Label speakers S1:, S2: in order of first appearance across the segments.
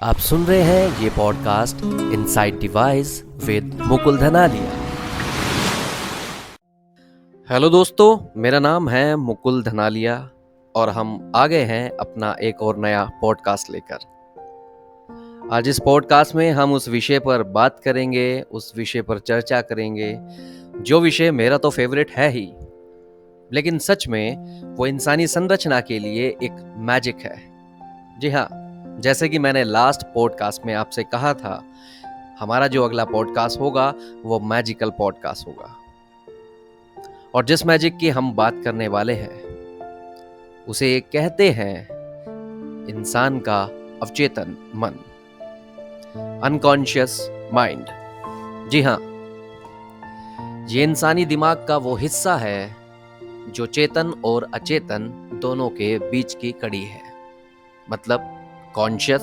S1: आप सुन रहे हैं ये podcast inside device with Mukul Dhanalia. Hello दोस्तों, मेरा नाम है मुकुल धनालिया और हम आ गए हैं अपना एक और नया पॉडकास्ट लेकर। आज इस पॉडकास्ट में हम उस विषय पर बात करेंगे, उस विषय पर चर्चा करेंगे जो विषय मेरा तो फेवरेट है ही, लेकिन सच में वो इंसानी संरचना के लिए एक मैजिक है। जी हाँ, जैसे कि मैंने लास्ट पॉडकास्ट में आपसे कहा था, हमारा जो अगला पॉडकास्ट होगा वो मैजिकल पॉडकास्ट होगा। और जिस मैजिक की हम बात करने वाले हैं उसे कहते हैं इंसान का अवचेतन मन, अनकॉन्शियस माइंड। जी हाँ, ये इंसानी दिमाग का वो हिस्सा है जो चेतन और अचेतन दोनों के बीच की कड़ी है। मतलब कॉन्शियस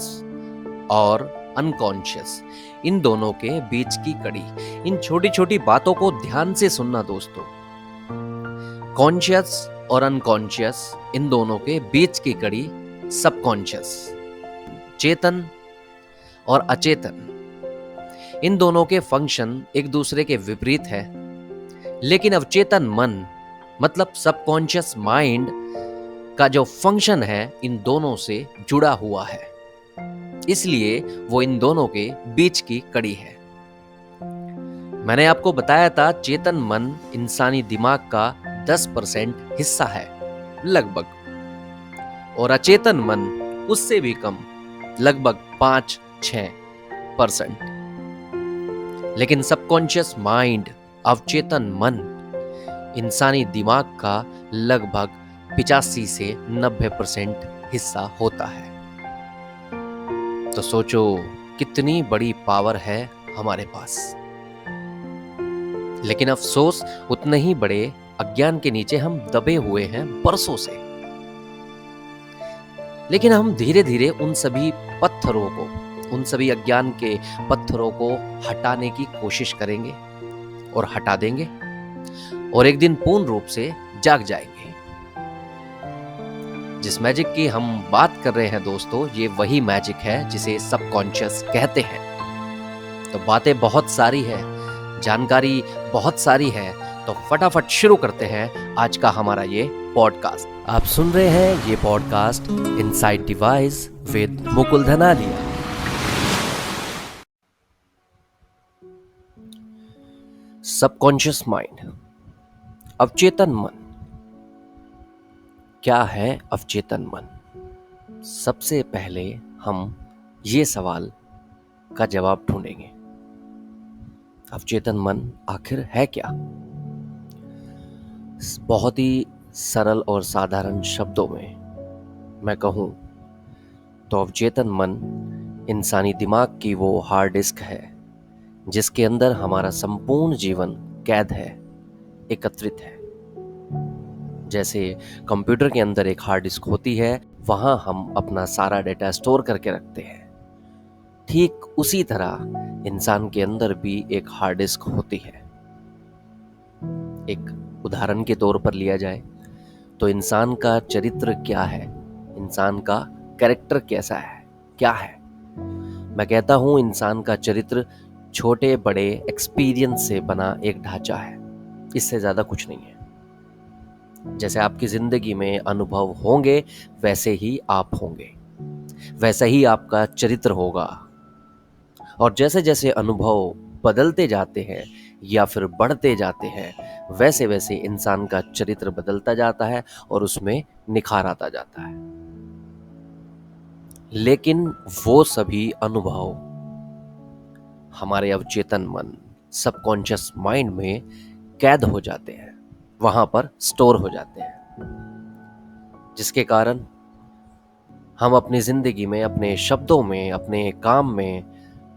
S1: और अनकॉन्शियस, इन दोनों के बीच की कड़ी। इन छोटी छोटी बातों को ध्यान से सुनना दोस्तों। कॉन्शियस और अनकॉन्शियस, इन दोनों के बीच की कड़ी सबकॉन्शियस। चेतन और अचेतन, इन दोनों के फंक्शन एक दूसरे के विपरीत है, लेकिन अवचेतन मन मतलब सबकॉन्शियस माइंड का जो फंक्शन है इन दोनों से जुड़ा हुआ है, इसलिए वो इन दोनों के बीच की कड़ी है। मैंने आपको बताया था चेतन मन इंसानी दिमाग का 10% हिस्सा है लगभग, और अचेतन मन उससे भी कम, लगभग 5-6%। लेकिन सबकॉन्शियस माइंड, अवचेतन मन, इंसानी दिमाग का लगभग 85 से 90% हिस्सा होता है। तो सोचो कितनी बड़ी पावर है हमारे पास। लेकिन अफसोस, उतने ही बड़े अज्ञान के नीचे हम दबे हुए हैं बरसों से। लेकिन हम धीरे धीरे उन सभी पत्थरों को, उन सभी अज्ञान के पत्थरों को हटाने की कोशिश करेंगे और हटा देंगे, और एक दिन पूर्ण रूप से जाग जाएंगे। जिस मैजिक की हम बात कर रहे हैं दोस्तों, ये वही मैजिक है जिसे सबकॉन्शियस कहते हैं। तो बातें बहुत सारी है, जानकारी बहुत सारी है, तो फटाफट शुरू करते हैं आज का हमारा ये पॉडकास्ट। आप सुन रहे हैं ये podcast inside device with Mukul Dhanalia. Subconscious mind, अवचेतन मन। क्या है अवचेतन मन? सबसे पहले हम ये सवाल का जवाब ढूंढेंगे, अवचेतन मन आखिर है क्या? बहुत ही सरल और साधारण शब्दों में मैं कहूं तो अवचेतन मन इंसानी दिमाग की वो हार्ड डिस्क है जिसके अंदर हमारा संपूर्ण जीवन कैद है, एकत्रित है। जैसे कंप्यूटर के अंदर एक हार्ड डिस्क होती है, वहां हम अपना सारा डेटा स्टोर करके रखते हैं, ठीक उसी तरह इंसान के अंदर भी एक हार्ड डिस्क होती है। एक उदाहरण के तौर पर लिया जाए तो इंसान का चरित्र क्या है, इंसान का कैरेक्टर कैसा है, क्या है? मैं कहता हूं इंसान का चरित्र छोटे बड़े एक्सपीरियंस से बना एक ढांचा है, इससे ज्यादा कुछ नहीं है। जैसे आपकी जिंदगी में अनुभव होंगे वैसे ही आप होंगे, वैसा ही आपका चरित्र होगा। और जैसे जैसे अनुभव बदलते जाते हैं या फिर बढ़ते जाते हैं, वैसे वैसे इंसान का चरित्र बदलता जाता है और उसमें निखार आता जाता है। लेकिन वो सभी अनुभव हमारे अवचेतन मन, सबकॉन्शियस माइंड में कैद हो जाते हैं, वहां पर स्टोर हो जाते हैं, जिसके कारण हम अपनी जिंदगी में, अपने शब्दों में, अपने काम में,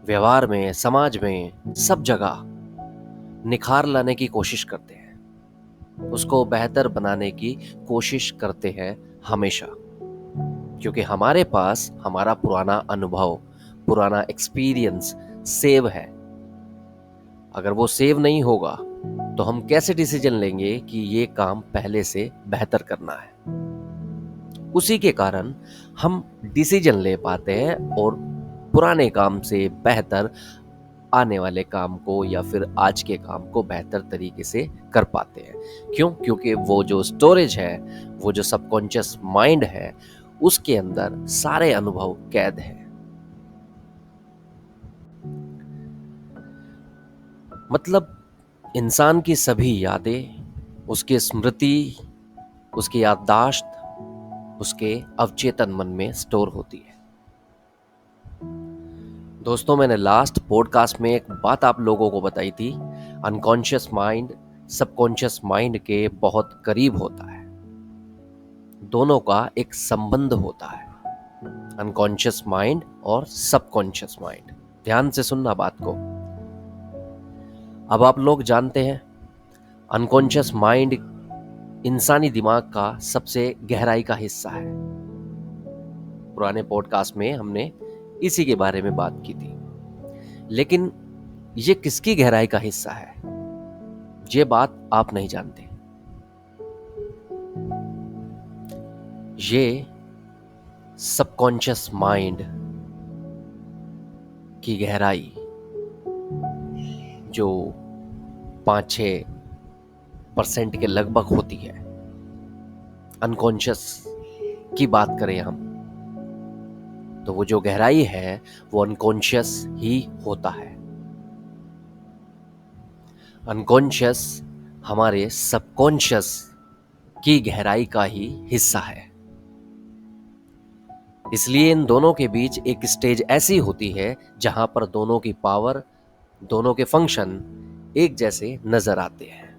S1: व्यवहार में, समाज में, सब जगह निखार लाने की कोशिश करते हैं, उसको बेहतर बनाने की कोशिश करते हैं हमेशा। क्योंकि हमारे पास हमारा पुराना अनुभव, पुराना एक्सपीरियंस सेव है। अगर वो सेव नहीं होगा तो हम कैसे डिसीजन लेंगे कि ये काम पहले से बेहतर करना है? उसी के कारण हम डिसीजन ले पाते हैं और पुराने काम से बेहतर आने वाले काम को या फिर आज के काम को बेहतर तरीके से कर पाते हैं। क्यों? क्योंकि वो जो स्टोरेज है, वो जो सबकॉन्शियस माइंड है, उसके अंदर सारे अनुभव कैद हैं। मतलब इंसान की सभी यादें, उसकी स्मृति, उसकी याददाश्त, उसके अवचेतन मन में स्टोर होती है। दोस्तों, मैंने लास्ट पॉडकास्ट में एक बात आप लोगों को बताई थी, अनकॉन्शियस माइंड सबकॉन्शियस माइंड के बहुत करीब होता है। दोनों का एक संबंध होता है, अनकॉन्शियस माइंड और सबकॉन्शियस माइंड। ध्यान से सुनना बात को। अब आप लोग जानते हैं, अनकॉन्शियस माइंड इंसानी दिमाग का सबसे गहराई का हिस्सा है। पुराने पॉडकास्ट में हमने इसी के बारे में बात की थी। लेकिन ये किसकी गहराई का हिस्सा है, ये बात आप नहीं जानते। ये सबकॉन्शियस माइंड की गहराई जो 5-6% के लगभग होती है। अनकॉन्शियस की बात करें हम तो वो जो गहराई है वो अनकॉन्शियस ही होता है। अनकॉन्शियस हमारे सबकॉन्शियस की गहराई का ही हिस्सा है। इसलिए इन दोनों के बीच एक स्टेज ऐसी होती है जहां पर दोनों की पावर, दोनों के फंक्शन एक जैसे नजर आते हैं।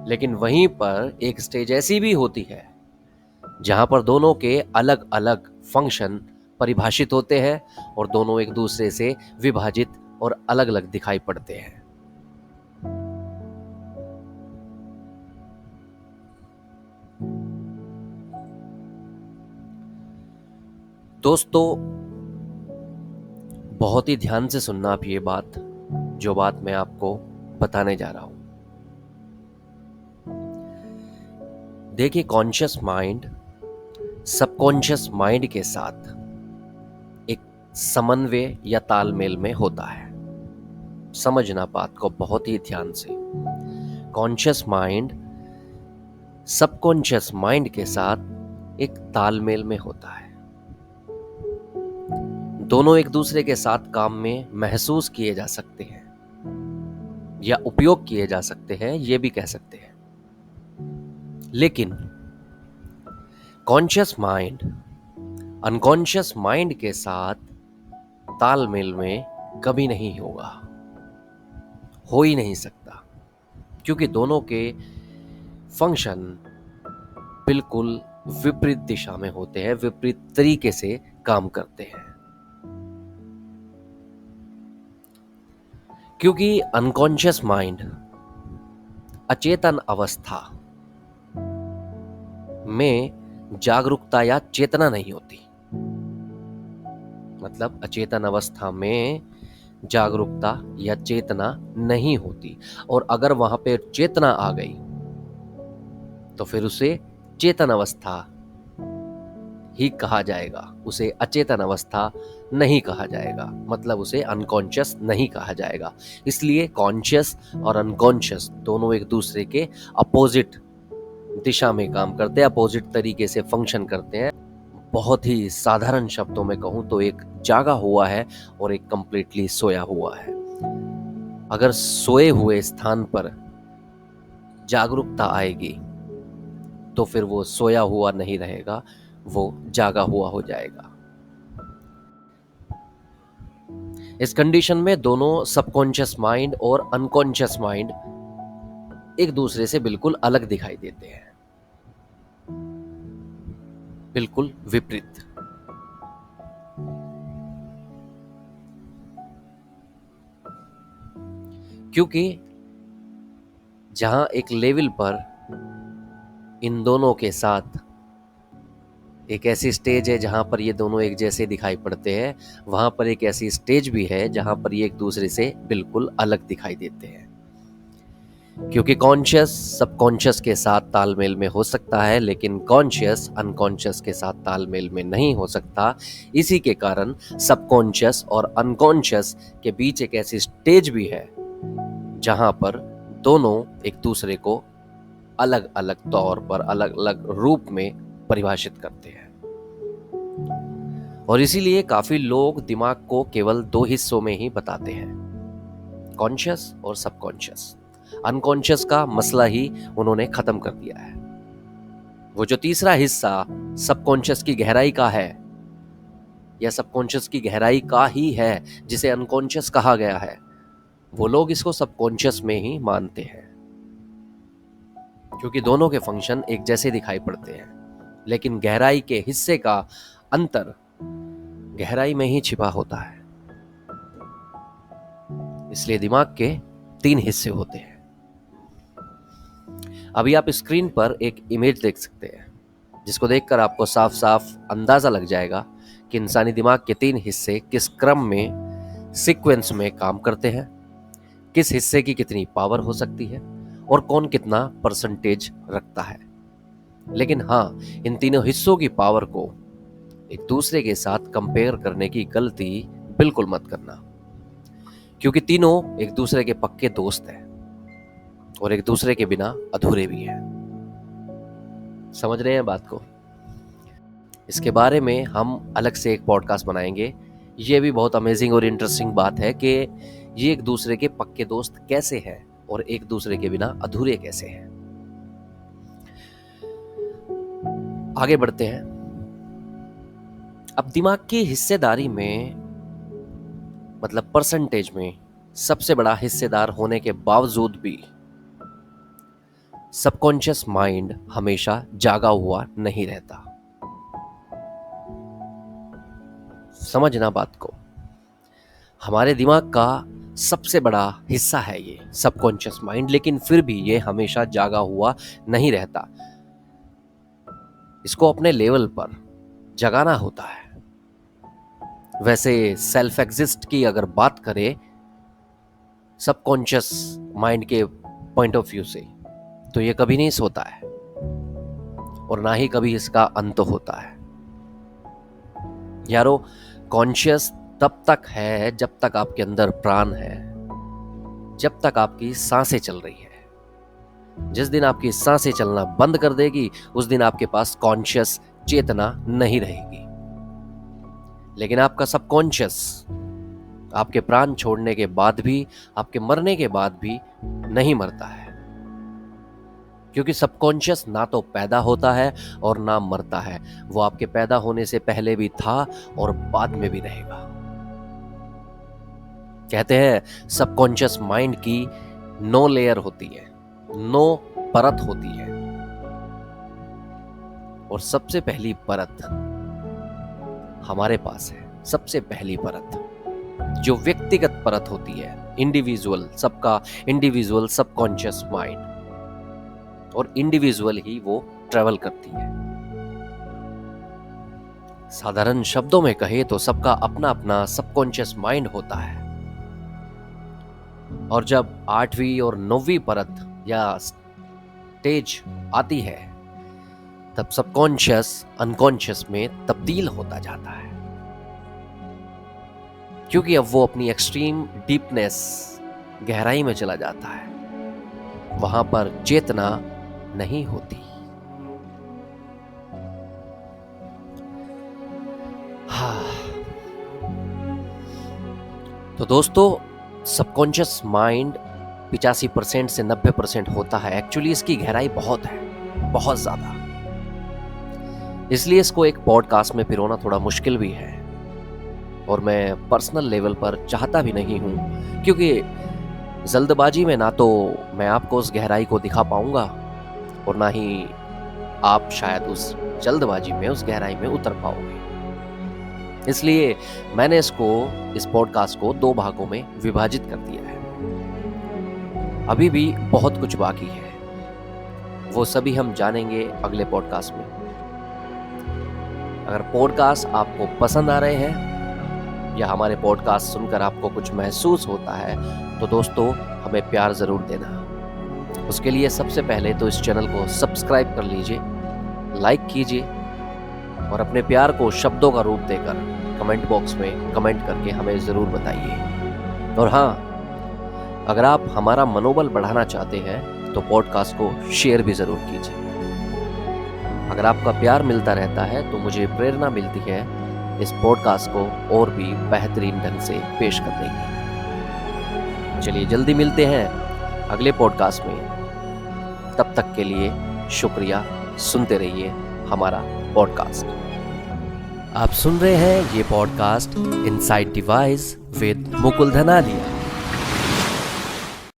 S1: लेकिन वहीं पर एक स्टेज ऐसी भी होती है जहां पर दोनों के अलग अलग फंक्शन परिभाषित होते हैं और दोनों एक दूसरे से विभाजित और अलग अलग दिखाई पड़ते हैं। दोस्तों, बहुत ही ध्यान से सुनना आप ये बात, जो बात मैं आपको बताने जा रहा हूं। देखिए, कॉन्शियस माइंड सबकॉन्शियस माइंड के साथ एक समन्वय या तालमेल में होता है। समझना बात को बहुत ही ध्यान से। कॉन्शियस माइंड सबकॉन्शियस माइंड के साथ एक तालमेल में होता है। दोनों एक दूसरे के साथ काम में महसूस किए जा सकते हैं या उपयोग किए जा सकते हैं, ये भी कह सकते हैं। लेकिन कॉन्शियस माइंड अनकॉन्शियस माइंड के साथ तालमेल में कभी नहीं होगा, हो ही नहीं सकता, क्योंकि दोनों के फंक्शन बिल्कुल विपरीत दिशा में होते हैं, विपरीत तरीके से काम करते हैं। क्योंकि अनकॉन्शियस माइंड अचेतन अवस्था में जागरूकता या चेतना नहीं होती। मतलब अचेतन अवस्था में जागरूकता या चेतना नहीं होती, और अगर वहां पे चेतना आ गई तो फिर उसे चेतन अवस्था ही कहा जाएगा, उसे अचेतन अवस्था नहीं कहा जाएगा। मतलब उसे अनकॉन्शियस नहीं कहा जाएगा। इसलिए कॉन्शियस और अनकॉन्शियस दोनों एक दूसरे के अपोजिट दिशा में काम करते हैं, अपोजिट तरीके से फंक्शन करते हैं। बहुत ही साधारण शब्दों में कहूं तो एक जागा हुआ है और एक कंप्लीटली सोया हुआ है। अगर सोए हुए स्थान पर जागरूकता आएगी तो फिर वो सोया हुआ नहीं रहेगा, वो जागा हुआ हो जाएगा। इस कंडीशन में दोनों सबकॉन्शियस माइंड और अनकॉन्शियस माइंड एक दूसरे से बिल्कुल अलग दिखाई देते हैं, बिल्कुल विपरीत। क्योंकि जहां एक लेवल पर इन दोनों के साथ एक ऐसी स्टेज है जहां पर ये दोनों एक जैसे दिखाई पड़ते हैं, वहां पर एक ऐसी स्टेज भी है जहां पर ये एक दूसरे से बिल्कुल अलग दिखाई देते हैं। क्योंकि कॉन्शियस सबकॉन्शियस के साथ तालमेल में हो सकता है, लेकिन कॉन्शियस अनकॉन्शियस के साथ तालमेल में नहीं हो सकता। इसी के कारण सबकॉन्शियस और अनकॉन्शियस के बीच एक ऐसी स्टेज भी है जहां पर दोनों एक दूसरे को अलग अलग तौर पर, अलग अलग रूप में परिभाषित करते हैं। और इसीलिए काफी लोग दिमाग को केवल दो हिस्सों में ही बताते हैं, कॉन्शियस और सबकॉन्शियस। अनकॉन्शियस का मसला ही उन्होंने खत्म कर दिया है। वो जो तीसरा हिस्सा सबकॉन्शियस की गहराई का है, या सबकॉन्शियस की गहराई का ही है जिसे अनकॉन्शियस कहा गया है, वो लोग इसको सबकॉन्शियस में ही मानते हैं, क्योंकि दोनों के फंक्शन एक जैसे दिखाई पड़ते हैं। लेकिन गहराई के हिस्से का अंतर गहराई में ही छिपा होता है। इसलिए दिमाग के 3 हिस्से होते हैं। अभी आप स्क्रीन पर एक इमेज देख सकते हैं, जिसको देखकर आपको साफ साफ अंदाजा लग जाएगा कि इंसानी दिमाग के 3 हिस्से किस क्रम में, सीक्वेंस में काम करते हैं, किस हिस्से की कितनी पावर हो सकती है और कौन कितना परसेंटेज रखता है। लेकिन हाँ, इन तीनों हिस्सों की पावर को एक दूसरे के साथ कंपेयर करने की गलती बिल्कुल मत करना, क्योंकि तीनों एक दूसरे के पक्के दोस्त हैं और एक दूसरे के बिना अधूरे भी हैं। समझ रहे हैं बात को? इसके बारे में हम अलग से एक पॉडकास्ट बनाएंगे। ये भी बहुत अमेजिंग और इंटरेस्टिंग बात है कि ये एक दूसरे के पक्के दोस्त कैसे हैं और एक दूसरे के बिना अधूरे कैसे हैं। आगे बढ़ते हैं। अब दिमाग की हिस्सेदारी में, मतलब परसेंटेज में, सबसे बड़ा हिस्सेदार होने के बावजूद भी सबकॉन्शियस माइंड हमेशा जागा हुआ नहीं रहता। समझना बात को। हमारे दिमाग का सबसे बड़ा हिस्सा है ये सबकॉन्शियस माइंड, लेकिन फिर भी ये हमेशा जागा हुआ नहीं रहता। इसको अपने लेवल पर जगाना होता है। वैसे सेल्फ एग्जिस्ट की अगर बात करें सबकॉन्शियस माइंड के पॉइंट ऑफ व्यू से, तो ये कभी नहीं सोता है और ना ही कभी इसका अंत होता है। यारो, कॉन्शियस तब तक है जब तक आपके अंदर प्राण है, जब तक आपकी सांसें चल रही है। जिस दिन आपकी सांसें चलना बंद कर देगी, उस दिन आपके पास कॉन्शियस चेतना नहीं रहेगी। लेकिन आपका सबकॉन्शियस आपके प्राण छोड़ने के बाद भी, आपके मरने के बाद भी नहीं मरता है, क्योंकि सबकॉन्शियस ना तो पैदा होता है और ना मरता है। वो आपके पैदा होने से पहले भी था और बाद में भी रहेगा। कहते हैं सबकॉन्शियस माइंड की 9 लेयर होती है, 9 परत होती है, और सबसे पहली परत हमारे पास है। सबसे पहली परत जो व्यक्तिगत परत होती है, इंडिविजुअल, सबका इंडिविजुअल सबकॉन्शियस माइंड, और इंडिविजुअल ही वो ट्रेवल करती है। साधारण शब्दों में कहे तो सबका अपना अपना सबकॉन्शियस माइंड होता है। और जब 8वीं और 9वीं परत या स्टेज आती है, तब सबकॉन्शियस अनकॉन्शियस में तब्दील होता जाता है, क्योंकि अब वो अपनी एक्सट्रीम डीपनेस, गहराई में चला जाता है। वहां पर चेतना नहीं होती। हाँ, तो दोस्तों, सबकॉन्शियस माइंड 85% से 90% होता है। एक्चुअली इसकी गहराई बहुत है, बहुत ज्यादा। इसलिए इसको एक पॉडकास्ट में पिरोना थोड़ा मुश्किल भी है, और मैं पर्सनल लेवल पर चाहता भी नहीं हूं, क्योंकि जल्दबाजी में ना तो मैं आपको उस गहराई को दिखा पाऊंगा और ना ही आप शायद उस जल्दबाजी में उस गहराई में उतर पाओगे। इसलिए मैंने इस पॉडकास्ट को 2 भागों में विभाजित कर दिया है। अभी भी बहुत कुछ बाकी है, वो सभी हम जानेंगे अगले पॉडकास्ट में। अगर पॉडकास्ट आपको पसंद आ रहे हैं या हमारे पॉडकास्ट सुनकर आपको कुछ महसूस होता है, तो दोस्तों हमें प्यार जरूर देना। उसके लिए सबसे पहले तो इस चैनल को सब्सक्राइब कर लीजिए, लाइक कीजिए और अपने प्यार को शब्दों का रूप देकर कमेंट बॉक्स में कमेंट करके हमें ज़रूर बताइए। और हाँ, अगर आप हमारा मनोबल बढ़ाना चाहते हैं तो पॉडकास्ट को शेयर भी ज़रूर कीजिए। अगर आपका प्यार मिलता रहता है तो मुझे प्रेरणा मिलती है इस पॉडकास्ट को और भी बेहतरीन ढंग से पेश करने की। चलिए जल्दी मिलते हैं अगले पॉडकास्ट में। तब तक के लिए शुक्रिया। सुनते रहिए हमारा पॉडकास्ट। आप सुन रहे हैं ये podcast inside device with Mukul धनालिया।